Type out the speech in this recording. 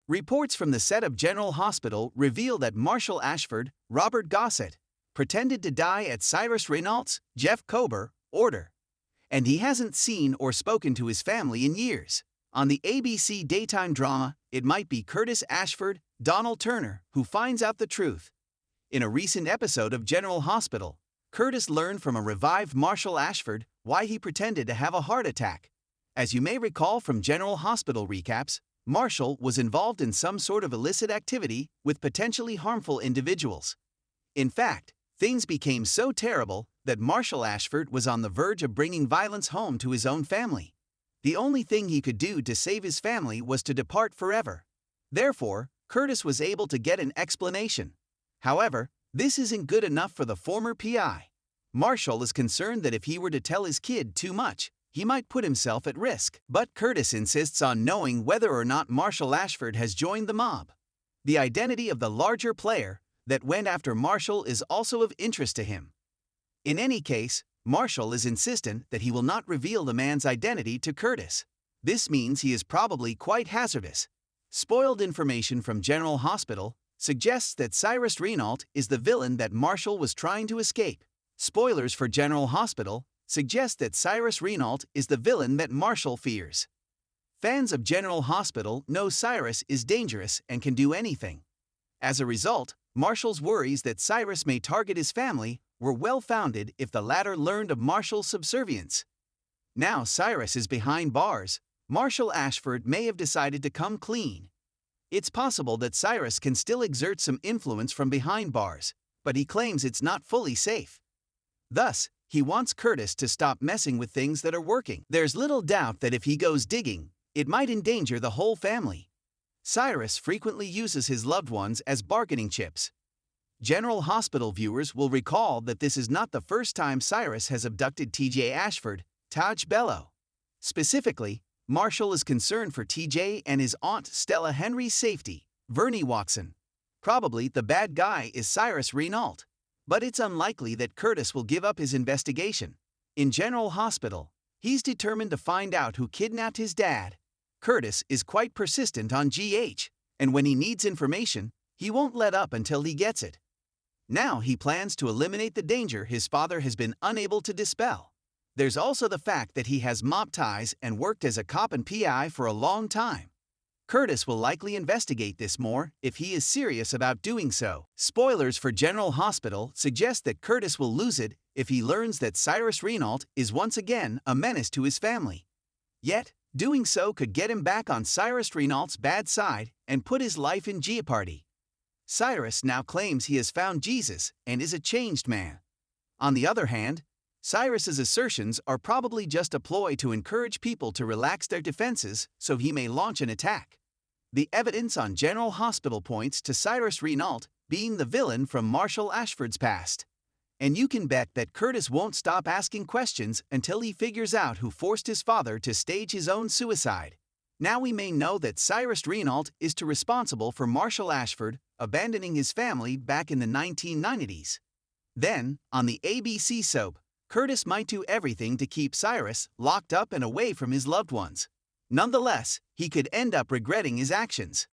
Reports from the set of General Hospital reveal that Marshall Ashford, Robert Gossett, pretended to die at Cyrus Renault's, Jeff Kober, order. And he hasn't seen or spoken to his family in years. On the ABC daytime drama, it might be Curtis Ashford, Donald Turner, who finds out the truth. In a recent episode of General Hospital, Curtis learned from a revived Marshall Ashford why he pretended to have a heart attack. As you may recall from General Hospital recaps, Marshall was involved in some sort of illicit activity with potentially harmful individuals. In fact, things became so terrible that Marshall Ashford was on the verge of bringing violence home to his own family. The only thing he could do to save his family was to depart forever. Therefore, Curtis was able to get an explanation. However, this isn't good enough for the former PI. Marshall is concerned that if he were to tell his kid too much, he might put himself at risk. But Curtis insists on knowing whether or not Marshall Ashford has joined the mob. The identity of the larger player that went after Marshall is also of interest to him. In any case, Marshall is insistent that he will not reveal the man's identity to Curtis. This means he is probably quite hazardous. Spoiled information from General Hospital suggests that Cyrus Renault is the villain that Marshall was trying to escape. Spoilers for General Hospital suggest that Cyrus Renault is the villain that Marshall fears. Fans of General Hospital know Cyrus is dangerous and can do anything. As a result, Marshall's worries that Cyrus may target his family were well-founded if the latter learned of Marshall's subservience. Now Cyrus is behind bars, Marshall Ashford may have decided to come clean. It's possible that Cyrus can still exert some influence from behind bars, but he claims it's not fully safe. Thus, he wants Curtis to stop messing with things that are working. There's little doubt that if he goes digging, it might endanger the whole family. Cyrus frequently uses his loved ones as bargaining chips. General Hospital viewers will recall that this is not the first time Cyrus has abducted TJ Ashford, Taj Bello. Specifically, Marshall is concerned for TJ and his aunt Stella Henry's safety. Vernie Watson. Probably the bad guy is Cyrus Renault. But it's unlikely that Curtis will give up his investigation. In General Hospital, he's determined to find out who kidnapped his dad. Curtis is quite persistent on GH, and when he needs information, he won't let up until he gets it. Now he plans to eliminate the danger his father has been unable to dispel. There's also the fact that he has mob ties and worked as a cop and PI for a long time. Curtis will likely investigate this more if he is serious about doing so. Spoilers for General Hospital suggest that Curtis will lose it if he learns that Cyrus Renault is once again a menace to his family. Yet, doing so could get him back on Cyrus Renault's bad side and put his life in jeopardy. Cyrus now claims he has found Jesus and is a changed man. On the other hand, Cyrus's assertions are probably just a ploy to encourage people to relax their defenses so he may launch an attack. The evidence on General Hospital points to Cyrus Renault being the villain from Marshall Ashford's past. And you can bet that Curtis won't stop asking questions until he figures out who forced his father to stage his own suicide. Now we may know that Cyrus Renault is responsible for Marshall Ashford abandoning his family back in the 1990s. Then, on the ABC soap, Curtis might do everything to keep Cyrus locked up and away from his loved ones. Nonetheless, he could end up regretting his actions.